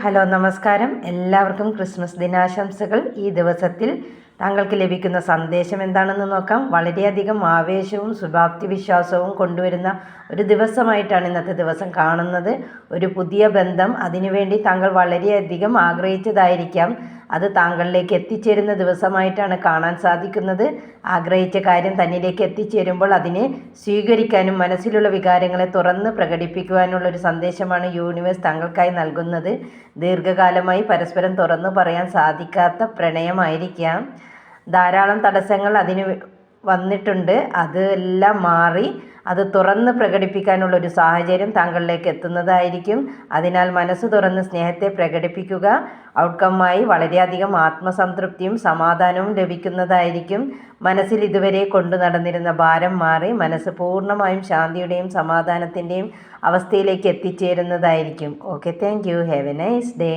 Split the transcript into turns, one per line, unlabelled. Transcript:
Hello നമസ്കാരം. എല്ലാവർക്കും Christmas ദിനാശംസകൾ. ഈ ദിവസത്തിൽ താങ്കൾക്ക് ലഭിക്കുന്ന സന്ദേശം എന്താണെന്ന് നോക്കാം. വളരെയധികം ആവേശവും ശുഭാപ്തി വിശ്വാസവും കൊണ്ടുവരുന്ന ഒരു ദിവസമായിട്ടാണ് ഇന്നത്തെ ദിവസം കാണുന്നത്. ഒരു പുതിയ ബന്ധം, അതിനുവേണ്ടി താങ്കൾ വളരെയധികം ആഗ്രഹിച്ചതായിരിക്കാം. അത് താങ്കളിലേക്ക് എത്തിച്ചേരുന്ന ദിവസമായിട്ടാണ് കാണാൻ സാധിക്കുന്നത്. ആഗ്രഹിച്ച കാര്യം തന്നിലേക്ക് എത്തിച്ചേരുമ്പോൾ അതിനെ സ്വീകരിക്കാനും മനസ്സിലുള്ള വികാരങ്ങളെ തുറന്ന് പ്രകടിപ്പിക്കുവാനുള്ള ഒരു സന്ദേശമാണ് യൂണിവേഴ്സ് താങ്കൾക്കായി നൽകുന്നത്. ദീർഘകാലമായി പരസ്പരം തുറന്നു പറയാൻ സാധിക്കാത്ത പ്രണയമായിരിക്കാം. ധാരാളം തടസ്സങ്ങൾ അതിന് വന്നിട്ടുണ്ട്. അതെല്ലാം മാറി അത് തുറന്ന് പ്രകടിപ്പിക്കാനുള്ളൊരു സാഹചര്യം താങ്കളിലേക്ക് എത്തുന്നതായിരിക്കും. അതിനാൽ മനസ്സ് തുറന്ന് സ്നേഹത്തെ പ്രകടിപ്പിക്കുക. ഔട്ട്കമ്മായി വളരെയധികം ആത്മസംതൃപ്തിയും സമാധാനവും ലഭിക്കുന്നതായിരിക്കും. മനസ്സിൽ ഇതുവരെ കൊണ്ടു നടന്നിരുന്ന ഭാരം മാറി മനസ്സ് പൂർണ്ണമായും ശാന്തിയുടെയും സമാധാനത്തിൻ്റെയും അവസ്ഥയിലേക്ക് എത്തിച്ചേരുന്നതായിരിക്കും. Okay, thank you. Have a nice day.